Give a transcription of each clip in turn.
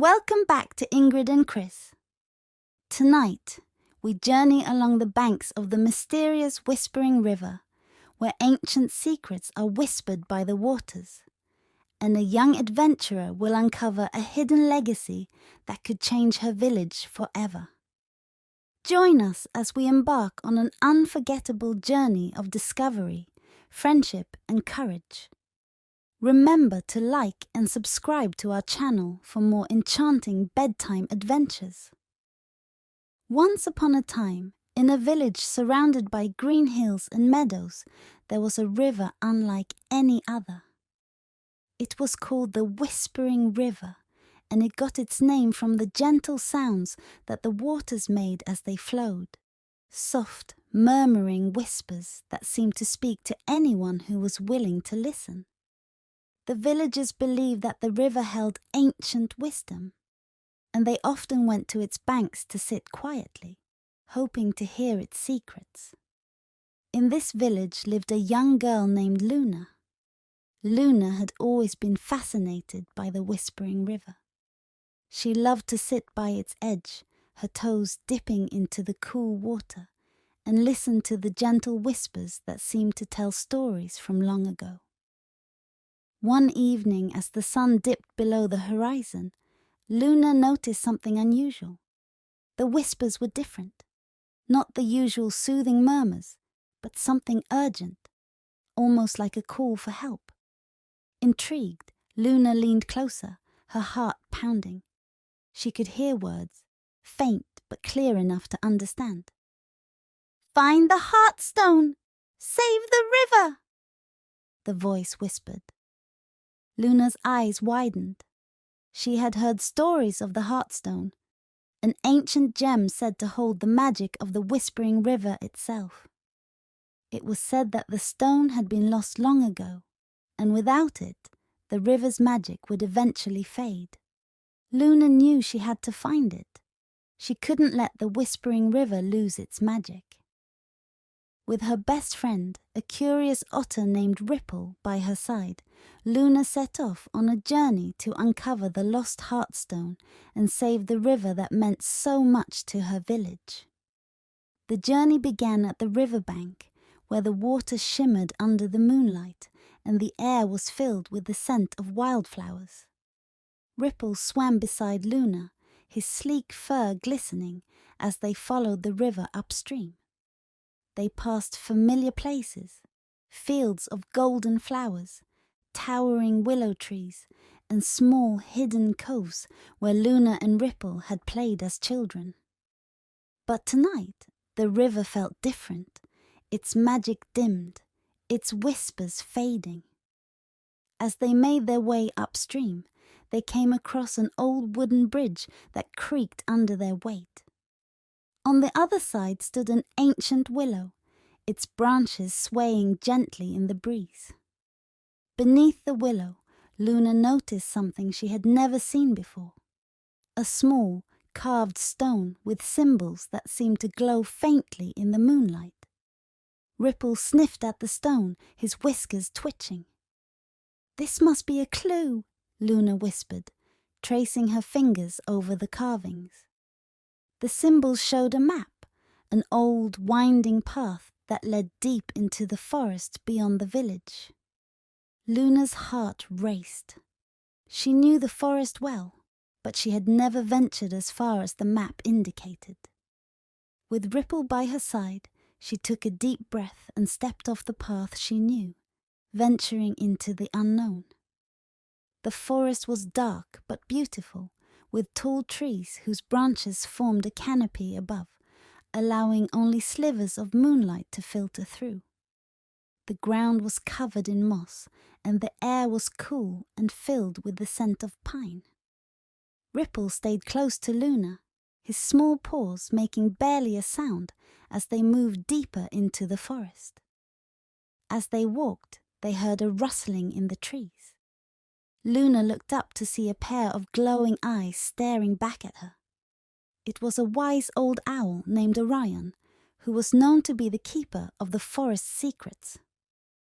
Welcome back to Ingrid and Chris. Tonight, we journey along the banks of the mysterious Whispering River, where ancient secrets are whispered by the waters, and a young adventurer will uncover a hidden legacy that could change her village forever. Join us as we embark on an unforgettable journey of discovery, friendship, and courage. Remember to like and subscribe to our channel for more enchanting bedtime adventures. Once upon a time, in a village surrounded by green hills and meadows, there was a river unlike any other. It was called the Whispering River, and it got its name from the gentle sounds that the waters made as they flowed. Soft, murmuring whispers that seemed to speak to anyone who was willing to listen. The villagers believed that the river held ancient wisdom, and they often went to its banks to sit quietly, hoping to hear its secrets. In this village lived a young girl named Luna. Luna had always been fascinated by the Whispering River. She loved to sit by its edge, her toes dipping into the cool water, and listen to the gentle whispers that seemed to tell stories from long ago. One evening, as the sun dipped below the horizon, Luna noticed something unusual. The whispers were different. Not the usual soothing murmurs, but something urgent, almost like a call for help. Intrigued, Luna leaned closer, her heart pounding. She could hear words, faint but clear enough to understand. "Find the Heartstone! Save the river!" the voice whispered. Luna's eyes widened. She had heard stories of the Heartstone, an ancient gem said to hold the magic of the Whispering River itself. It was said that the stone had been lost long ago, and without it, the river's magic would eventually fade. Luna knew she had to find it. She couldn't let the Whispering River lose its magic. With her best friend, a curious otter named Ripple, by her side, Luna set off on a journey to uncover the lost Heartstone and save the river that meant so much to her village. The journey began at the riverbank, where the water shimmered under the moonlight and the air was filled with the scent of wildflowers. Ripple swam beside Luna, his sleek fur glistening as they followed the river upstream. They passed familiar places, fields of golden flowers, towering willow trees, and small hidden coves where Luna and Ripple had played as children. But tonight, the river felt different, its magic dimmed, its whispers fading. As they made their way upstream, they came across an old wooden bridge that creaked under their weight. On the other side stood an ancient willow, its branches swaying gently in the breeze. Beneath the willow, Luna noticed something she had never seen before. A small, carved stone with symbols that seemed to glow faintly in the moonlight. Ripple sniffed at the stone, his whiskers twitching. "This must be a clue," Luna whispered, tracing her fingers over the carvings. The symbols showed a map, an old, winding path that led deep into the forest beyond the village. Luna's heart raced. She knew the forest well, but she had never ventured as far as the map indicated. With Ripple by her side, she took a deep breath and stepped off the path she knew, venturing into the unknown. The forest was dark but beautiful, with tall trees whose branches formed a canopy above, allowing only slivers of moonlight to filter through. The ground was covered in moss, and the air was cool and filled with the scent of pine. Ripple stayed close to Luna, his small paws making barely a sound as they moved deeper into the forest. As they walked, they heard a rustling in the trees. Luna looked up to see a pair of glowing eyes staring back at her. It was a wise old owl named Orion, who was known to be the keeper of the forest's secrets.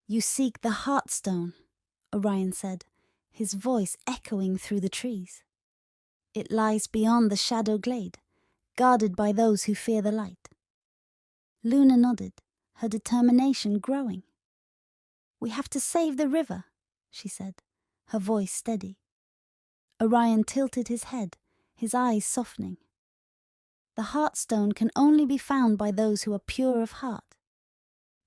"You seek the Heartstone," Orion said, his voice echoing through the trees. It lies beyond the shadow glade, guarded by those who fear the light. Luna nodded, her determination growing. We have to save the river, she said, her voice steady. Orion tilted his head, his eyes softening. The Heartstone can only be found by those who are pure of heart.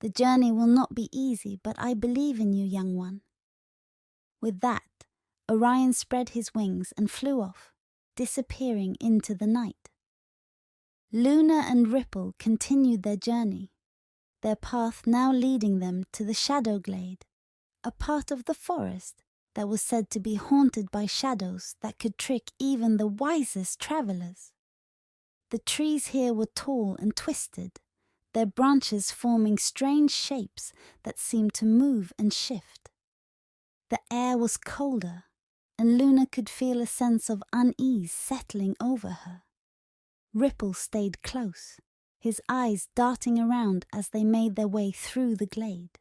The journey will not be easy, but I believe in you, young one. With that, Orion spread his wings and flew off, disappearing into the night. Luna and Ripple continued their journey, their path now leading them to the shadow glade, a part of the forest that was said to be haunted by shadows that could trick even the wisest travelers. The trees here were tall and twisted, their branches forming strange shapes that seemed to move and shift. The air was colder, and Luna could feel a sense of unease settling over her. Ripple stayed close, his eyes darting around as they made their way through the glade.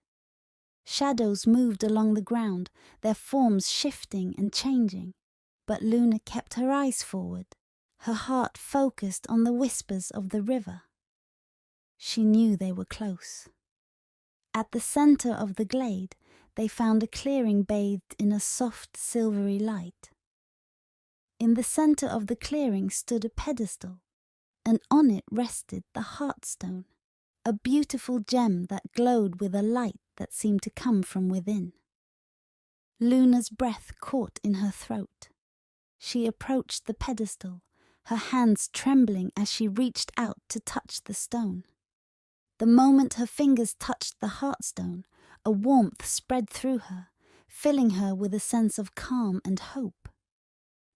Shadows moved along the ground, their forms shifting and changing, but Luna kept her eyes forward, her heart focused on the whispers of the river. She knew they were close. At the center of the glade, they found a clearing bathed in a soft silvery light. In the center of the clearing stood a pedestal, and on it rested the Heartstone, a beautiful gem that glowed with a light that seemed to come from within. Luna's breath caught in her throat. She approached the pedestal, her hands trembling as she reached out to touch the stone. The moment her fingers touched the Heartstone, a warmth spread through her, filling her with a sense of calm and hope.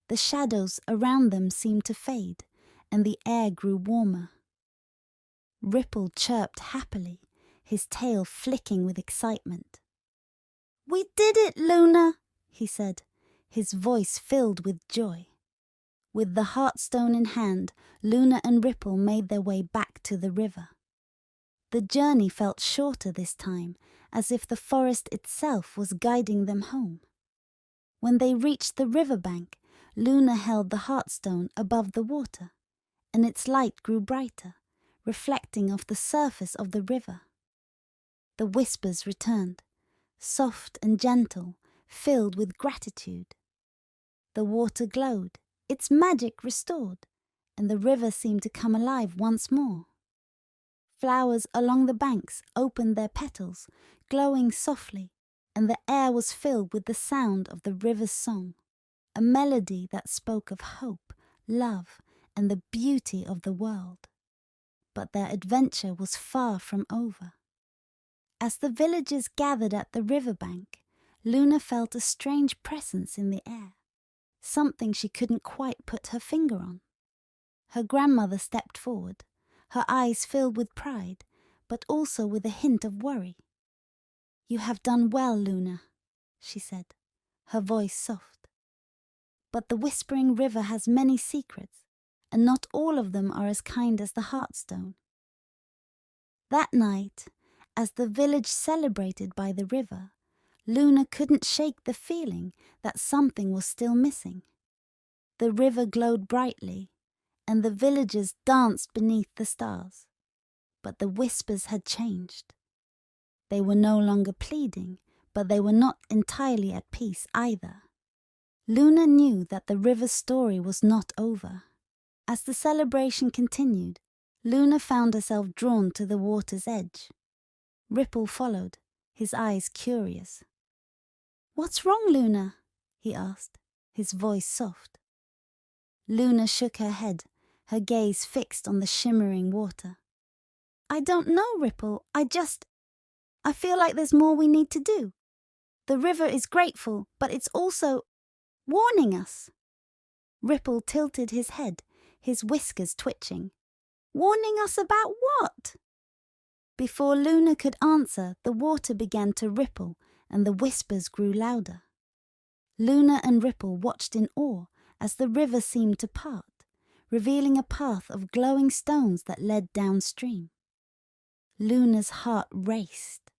The shadows around them seemed to fade, and the air grew warmer. Ripple chirped happily, his tail flicking with excitement. "We did it, Luna," he said, his voice filled with joy. With the Heartstone in hand, Luna and Ripple made their way back to the river. The journey felt shorter this time, as if the forest itself was guiding them home. When they reached the riverbank, Luna held the Heartstone above the water, and its light grew brighter, reflecting off the surface of the river. The whispers returned, soft and gentle, filled with gratitude. The water glowed, its magic restored, and the river seemed to come alive once more. Flowers along the banks opened their petals, glowing softly, and the air was filled with the sound of the river's song, a melody that spoke of hope, love, and the beauty of the world. But their adventure was far from over. As the villagers gathered at the riverbank, Luna felt a strange presence in the air, something she couldn't quite put her finger on. Her grandmother stepped forward, her eyes filled with pride, but also with a hint of worry. "You have done well, Luna," she said, her voice soft. "But the Whispering River has many secrets, and not all of them are as kind as the Heartstone." That night, as the village celebrated by the river, Luna couldn't shake the feeling that something was still missing. The river glowed brightly, and the villagers danced beneath the stars. But the whispers had changed. They were no longer pleading, but they were not entirely at peace either. Luna knew that the river's story was not over. As the celebration continued, Luna found herself drawn to the water's edge. Ripple followed, his eyes curious. "What's wrong, Luna?" he asked, his voice soft. Luna shook her head, her gaze fixed on the shimmering water. "I don't know, Ripple. I feel like there's more we need to do. The river is grateful, but it's also warning us." Ripple tilted his head, his whiskers twitching. "Warning us about what?" Before Luna could answer, the water began to ripple and the whispers grew louder. Luna and Ripple watched in awe as the river seemed to part, revealing a path of glowing stones that led downstream. Luna's heart raced.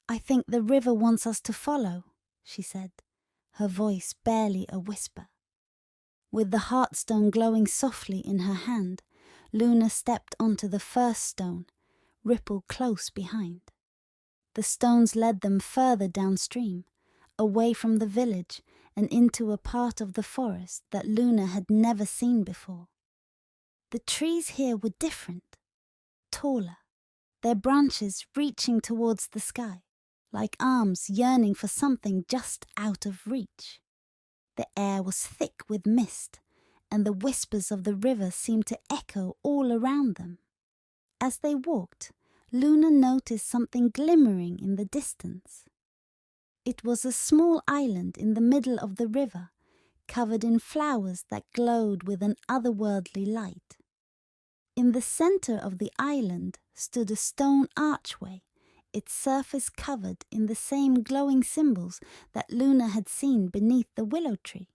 "I think the river wants us to follow," she said, her voice barely a whisper. With the heartstone glowing softly in her hand, Luna stepped onto the first stone, Ripple close behind. The stones led them further downstream, away from the village and into a part of the forest that Luna had never seen before. The trees here were different, taller, their branches reaching towards the sky, like arms yearning for something just out of reach. The air was thick with mist, and the whispers of the river seemed to echo all around them. As they walked, Luna noticed something glimmering in the distance. It was a small island in the middle of the river, covered in flowers that glowed with an otherworldly light. In the center of the island stood a stone archway, its surface covered in the same glowing symbols that Luna had seen beneath the willow tree.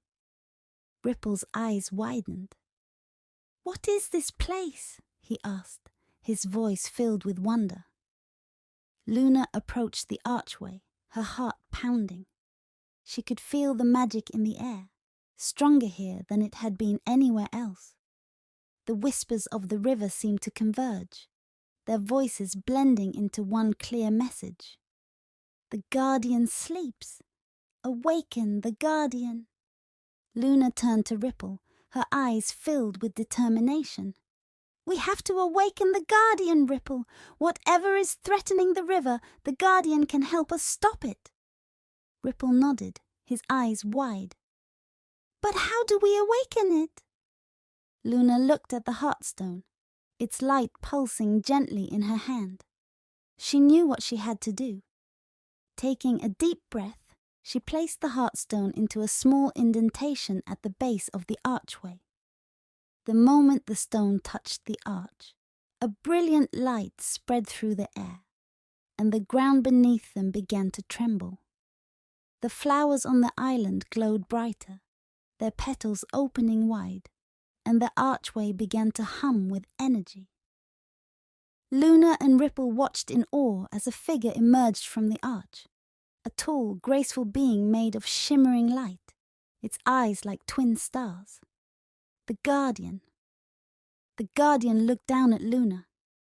Ripple's eyes widened. "What is this place?" he asked, his voice filled with wonder. Luna approached the archway, her heart pounding. She could feel the magic in the air, stronger here than it had been anywhere else. The whispers of the river seemed to converge, their voices blending into one clear message. "The Guardian sleeps! Awaken the Guardian!" Luna turned to Ripple, her eyes filled with determination. "We have to awaken the Guardian, Ripple! Whatever is threatening the river, the Guardian can help us stop it." Ripple nodded, his eyes wide. "But how do we awaken it?" Luna looked at the heartstone, its light pulsing gently in her hand. She knew what she had to do. Taking a deep breath, she placed the heartstone into a small indentation at the base of the archway. The moment the stone touched the arch, a brilliant light spread through the air, and the ground beneath them began to tremble. The flowers on the island glowed brighter, their petals opening wide, and the archway began to hum with energy. Luna and Ripple watched in awe as a figure emerged from the arch, a tall, graceful being made of shimmering light, its eyes like twin stars. The Guardian. The Guardian looked down at Luna,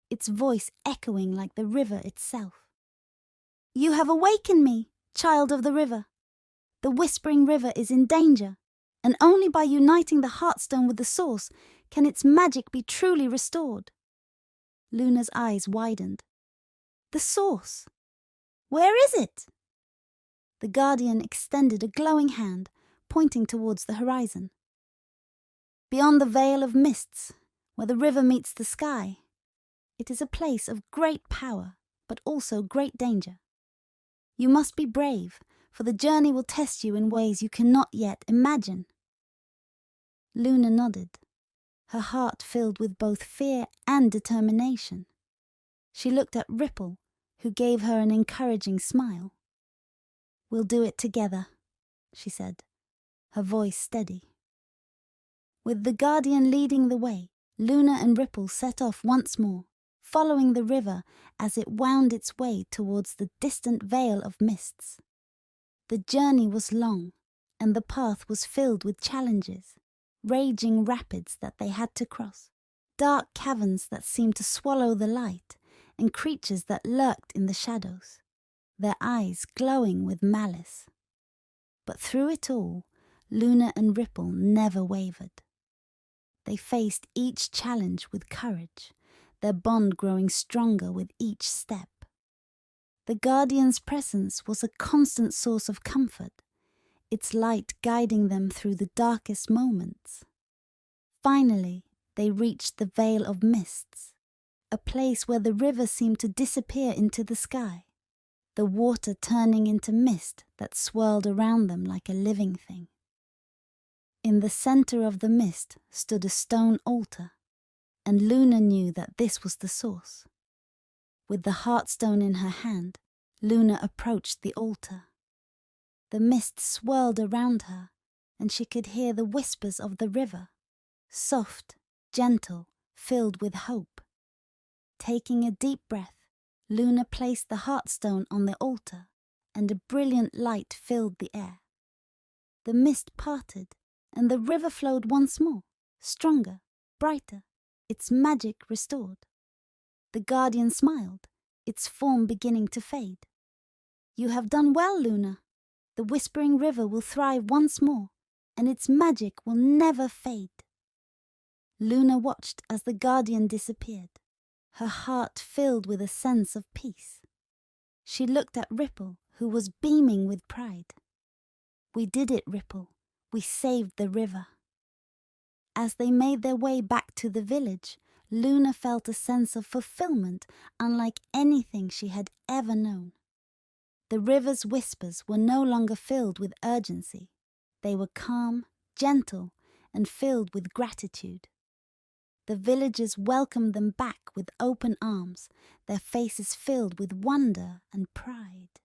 its voice echoing like the river itself. "You have awakened me, child of the river. The Whispering River is in danger, and only by uniting the heartstone with the source can its magic be truly restored." Luna's eyes widened. "The source? Where is it?" The Guardian extended a glowing hand, pointing towards the horizon. "Beyond the veil of mists, where the river meets the sky. It is a place of great power, but also great danger. You must be brave, for the journey will test you in ways you cannot yet imagine." Luna nodded, her heart filled with both fear and determination. She looked at Ripple, who gave her an encouraging smile. "We'll do it together," she said, her voice steady. With the Guardian leading the way, Luna and Ripple set off once more, following the river as it wound its way towards the distant veil of mists. The journey was long, and the path was filled with challenges, raging rapids that they had to cross, dark caverns that seemed to swallow the light, and creatures that lurked in the shadows, their eyes glowing with malice. But through it all, Luna and Ripple never wavered. They faced each challenge with courage, their bond growing stronger with each step. The Guardian's presence was a constant source of comfort, its light guiding them through the darkest moments. Finally, they reached the Veil of Mists, a place where the river seemed to disappear into the sky, the water turning into mist that swirled around them like a living thing. In the center of the mist stood a stone altar, and Luna knew that this was the source. With the heartstone in her hand, Luna approached the altar. The mist swirled around her, and she could hear the whispers of the river, soft, gentle, filled with hope. Taking a deep breath, Luna placed the heartstone on the altar, and a brilliant light filled the air. The mist parted, and the river flowed once more, stronger, brighter, its magic restored. The guardian smiled, its form beginning to fade. "You have done well, Luna. The whispering river will thrive once more, and its magic will never fade." Luna watched as the guardian disappeared, her heart filled with a sense of peace. She looked at Ripple, who was beaming with pride. "We did it, Ripple. We saved the river." As they made their way back to the village, Luna felt a sense of fulfillment unlike anything she had ever known. The river's whispers were no longer filled with urgency. They were calm, gentle, and filled with gratitude. The villagers welcomed them back with open arms, their faces filled with wonder and pride.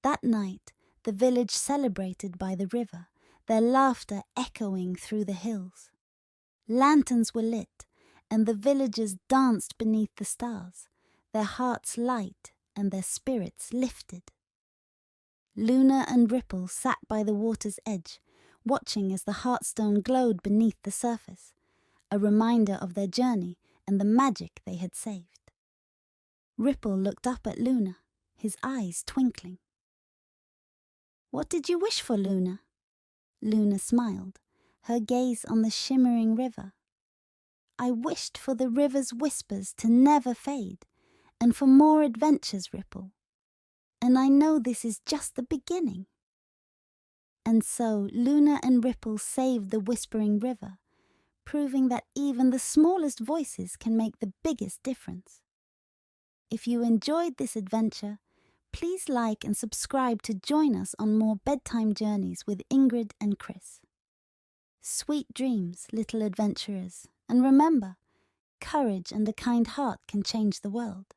That night, the village celebrated by the river, their laughter echoing through the hills. Lanterns were lit, and the villagers danced beneath the stars, their hearts light and their spirits lifted. Luna and Ripple sat by the water's edge, watching as the heartstone glowed beneath the surface, a reminder of their journey and the magic they had saved. Ripple looked up at Luna, his eyes twinkling. "What did you wish for, Luna?" Luna smiled, her gaze on the shimmering river. "I wished for the river's whispers to never fade, and for more adventures, Ripple. And I know this is just the beginning." And so Luna and Ripple saved the whispering river, proving that even the smallest voices can make the biggest difference. If you enjoyed this adventure, please like and subscribe to join us on more bedtime journeys with Ingrid and Chris. Sweet dreams, little adventurers, and remember, courage and a kind heart can change the world.